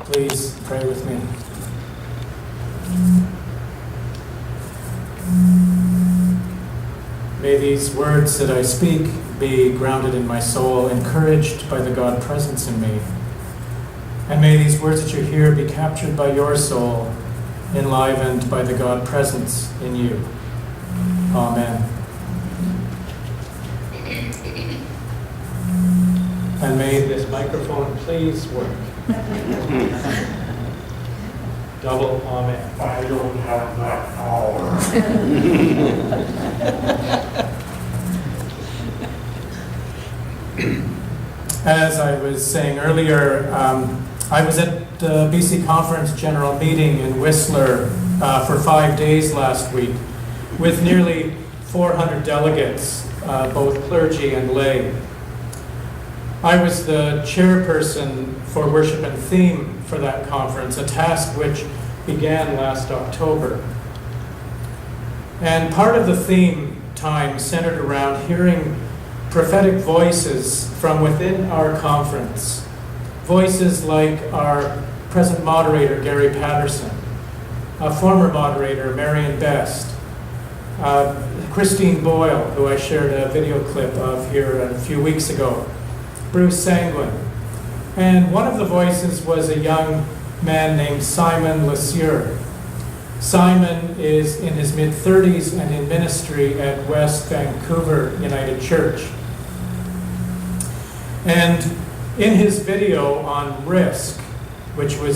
Please pray with me. May these words that I speak be grounded in my soul, encouraged by the God presence in me. And may these words that you hear be captured by your soul, enlivened by the God presence in you. Amen. And may this microphone please work. Double amen. I don't have that power. As I was saying earlier, I was at the BC Conference General Meeting in Whistler for 5 days last week with nearly 400 delegates, both clergy and lay. I was the chairperson for Worship and Theme for that conference, a task which began last October. And part of the theme time centered around hearing prophetic voices from within our conference. Voices like our present moderator, Gary Patterson, a former moderator, Marion Best, Christine Boyle, who I shared a video clip of here a few weeks ago, Bruce Sanguin. And one of the voices was a young man named Simon Lesieur. Simon is in his mid-30s and in ministry at West Vancouver United Church. And in his video on risk, which we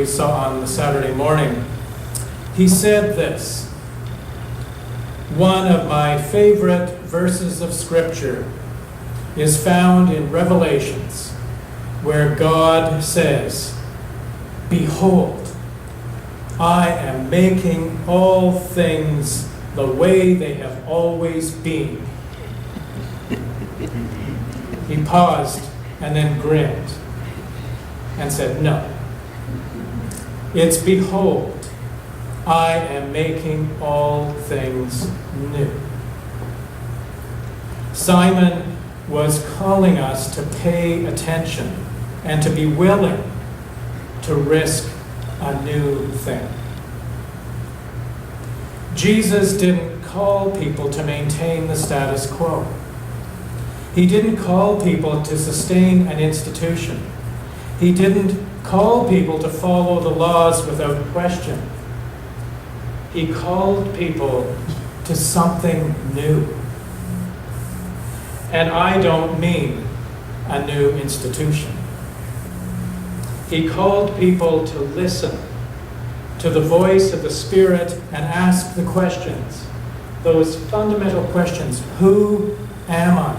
saw on the Saturday morning, he said this: "One of my favorite verses of Scripture is found in Revelations, where God says, 'Behold, I am making all things the way they have always been.'" He paused and then grinned and said, "No. It's 'Behold, I am making all things new.'" Simon was calling us to pay attention and to be willing to risk a new thing. Jesus didn't call people to maintain the status quo. He didn't call people to sustain an institution. He didn't call people to follow the laws without question. He called people to something new. And I don't mean a new institution. He called people to listen to the voice of the Spirit and ask the questions, those fundamental questions. Who am I?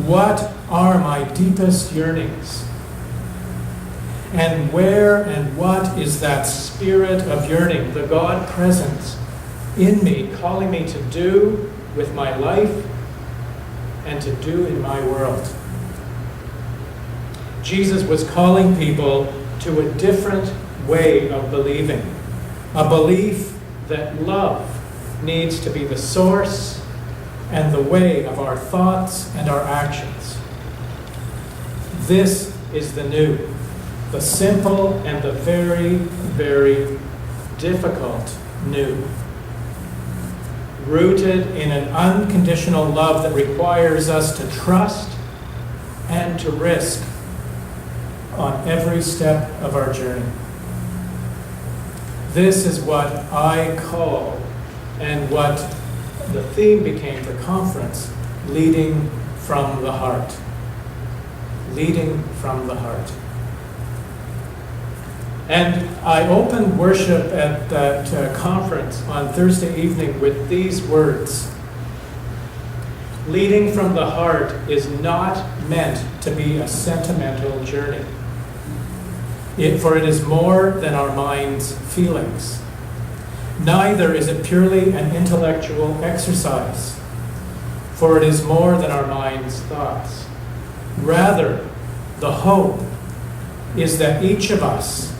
What are my deepest yearnings? And where and what is that spirit of yearning, the God presence in me, calling me to do with my life and to do in my world? Jesus was calling people to a different way of believing, a belief that love needs to be the source and the way of our thoughts and our actions. This is the new, the simple and the very, very difficult new. Rooted in an unconditional love that requires us to trust and to risk on every step of our journey. This is what I call, and what the theme became for conference, leading from the heart. Leading from the heart. And I opened worship at that conference on Thursday evening with these words: leading from the heart is not meant to be a sentimental journey. For it is more than our mind's feelings. Neither is it purely an intellectual exercise, for it is more than our mind's thoughts. Rather, the hope is that each of us,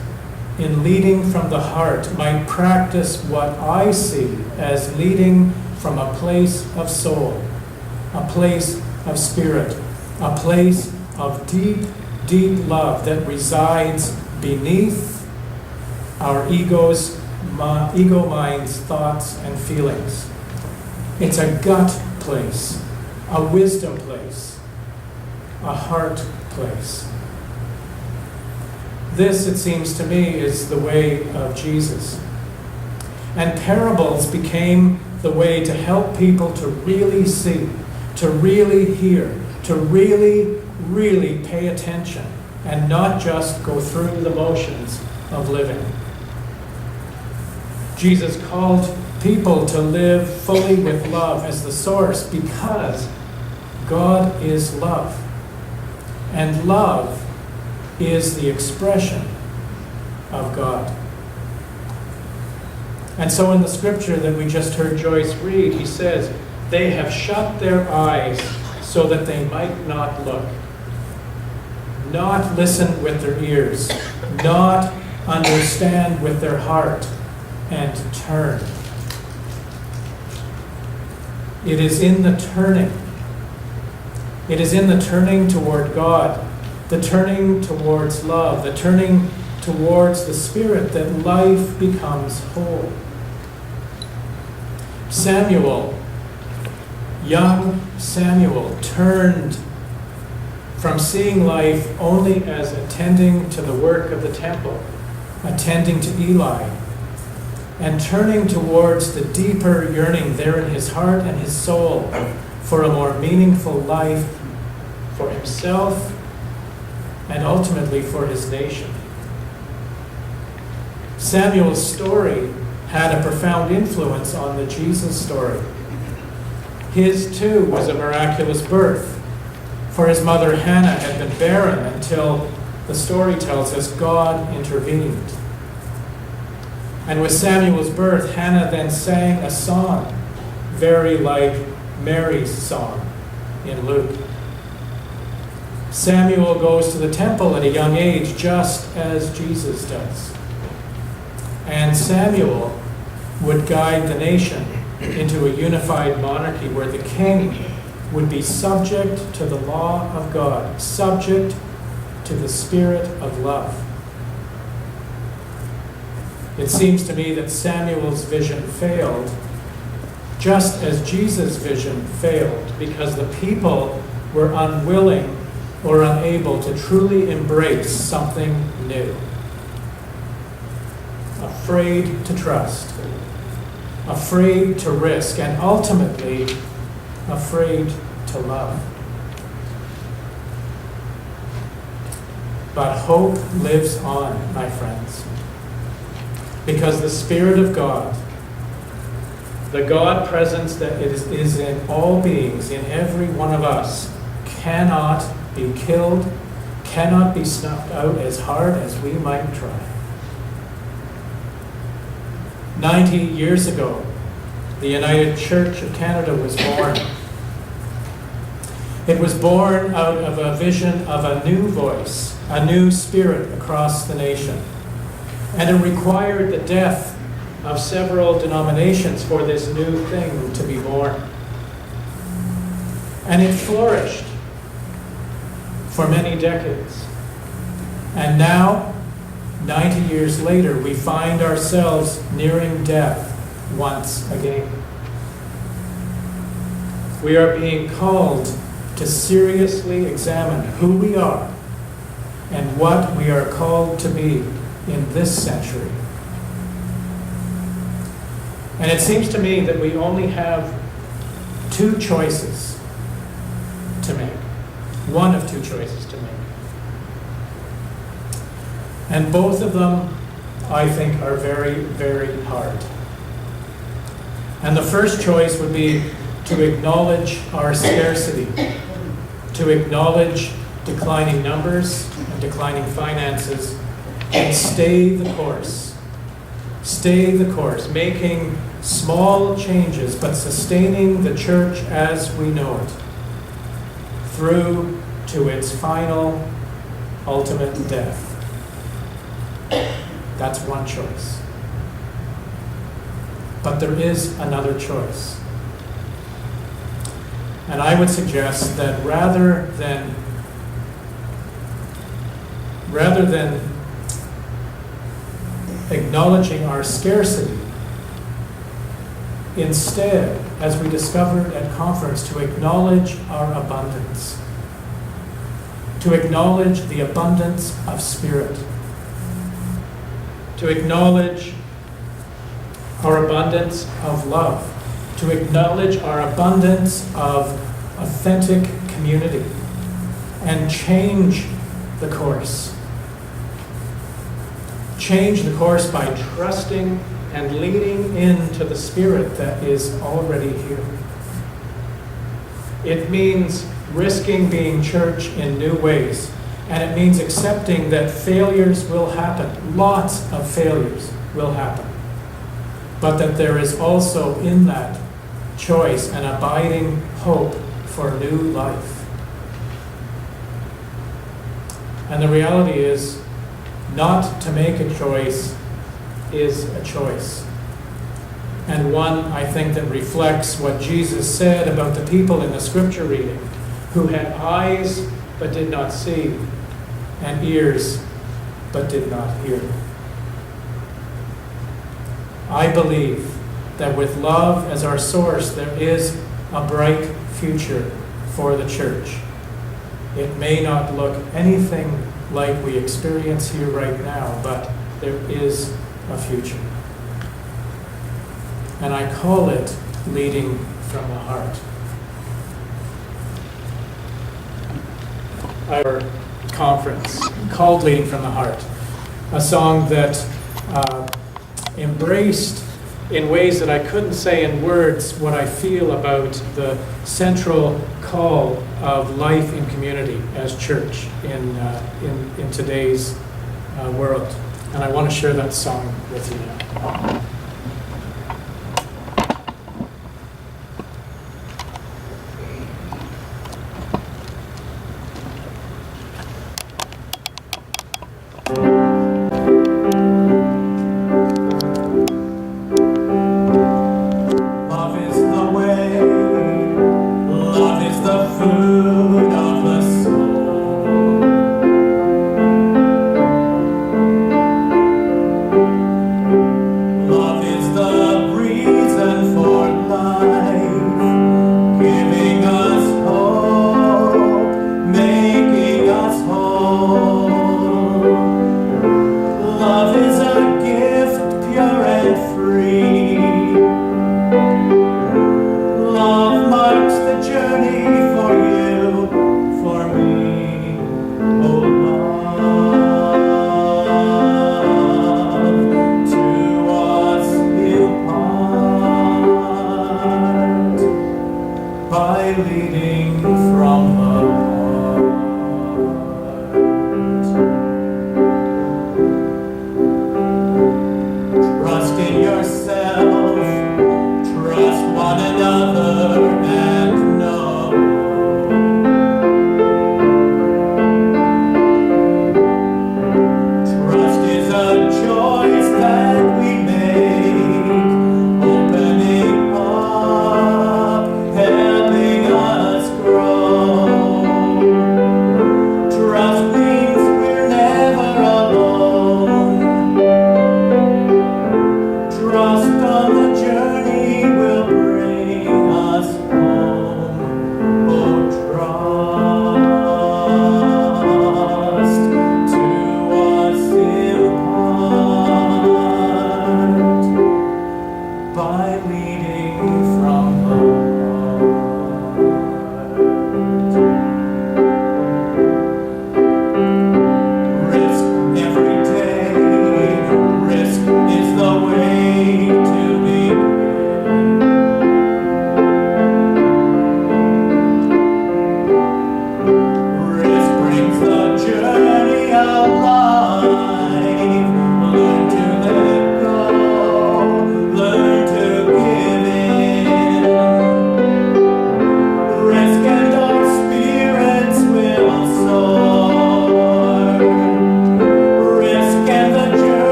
in leading from the heart, might practice what I see as leading from a place of soul, a place of spirit, a place of deep deep love that resides beneath our ego mind's thoughts and feelings. It's a gut place, a wisdom place, a heart place. This, it seems to me, is the way of Jesus. And parables became the way to help people to really see, to really hear, to really, really pay attention, and not just go through the motions of living. Jesus called people to live fully with love as the source because God is love. And love is the expression of God. And so in the scripture that we just heard Joyce read, he says, they have shut their eyes so that they might not look, not listen with their ears, not understand with their heart, and turn. It is in the turning. It is in the turning toward God, the turning towards love, the turning towards the Spirit that life becomes whole. Samuel, young Samuel, turned from seeing life only as attending to the work of the temple, attending to Eli, and turning towards the deeper yearning there in his heart and his soul for a more meaningful life for himself and ultimately for his nation. Samuel's story had a profound influence on the Jesus story. His, too, was a miraculous birth, for his mother Hannah had been barren until, the story tells us, God intervened. And with Samuel's birth, Hannah then sang a song, very like Mary's song in Luke. Samuel goes to the temple at a young age, just as Jesus does. And Samuel would guide the nation into a unified monarchy where the king would be subject to the law of God, subject to the spirit of love. It seems to me that Samuel's vision failed, just as Jesus' vision failed, because the people were unwilling or unable to truly embrace something new. Afraid to trust, afraid to risk, and ultimately afraid to love. But hope lives on, my friends, because the Spirit of God, the God presence that is in all beings, in every one of us, cannot be killed, cannot be snuffed out as hard as we might try. 90 years ago, the United Church of Canada was born. It was born out of a vision of a new voice, a new spirit across the nation. And it required the death of several denominations for this new thing to be born. And it flourished for many decades. And now, 90 years later, we find ourselves nearing death once again. We are being called to seriously examine who we are and what we are called to be in this century. And it seems to me that we only have two choices to make. One of two choices to make. And both of them, I think, are very, very hard. And the first choice would be to acknowledge our scarcity, to acknowledge declining numbers and declining finances, and stay the course. Stay the course, making small changes, but sustaining the church as we know it, through to its final, ultimate death. That's one choice. But there is another choice. And I would suggest that rather than rather than acknowledging our scarcity, instead, as we discovered at conference, to acknowledge our abundance, to acknowledge the abundance of spirit, to acknowledge our abundance of love, to acknowledge our abundance of authentic community, and change the course. Change the course by trusting and leaning into the Spirit that is already here. It means risking being church in new ways, and it means accepting that failures will happen. Lots of failures will happen. But that there is also in that choice an abiding hope for new life. And the reality is, not to make a choice is a choice. And one, I think, that reflects what Jesus said about the people in the scripture reading, who had eyes but did not see, and ears but did not hear. I believe that with love as our source, there is a bright future for the church. It may not look anything like we experience here right now, but there is a future. And I call it leading from the heart. Our conference called Leading from the Heart, a song that embraced in ways that I couldn't say in words what I feel about the central call of life in community as church in today's world. And I want to share that song with you now. Love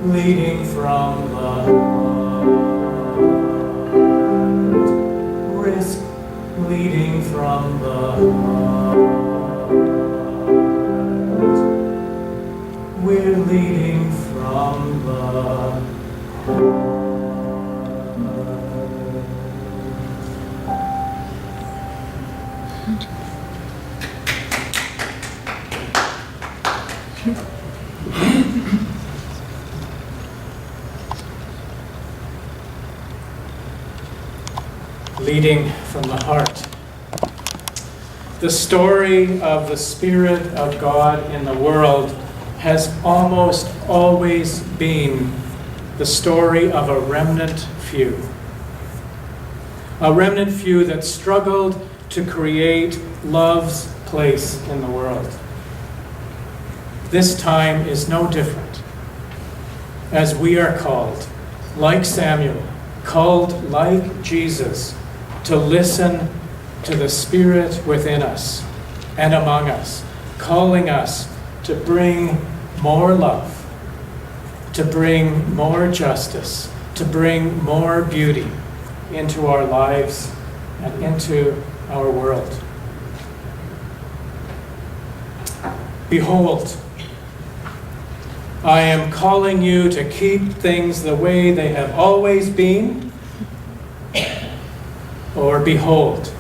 leading from the heart. Risk leading from the heart. We're leading from the heart. Leading from the heart. The story of the Spirit of God in the world has almost always been the story of a remnant few. A remnant few that struggled to create love's place in the world. This time is no different, as we are called, like Samuel, called like Jesus, to listen to the Spirit within us and among us, calling us to bring more love, to bring more justice, to bring more beauty into our lives and into our world. Behold, I am calling you to keep things the way they have always been. Or behold,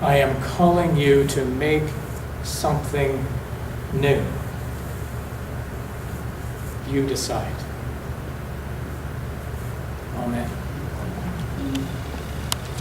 I am calling you to make something new. You decide. Amen.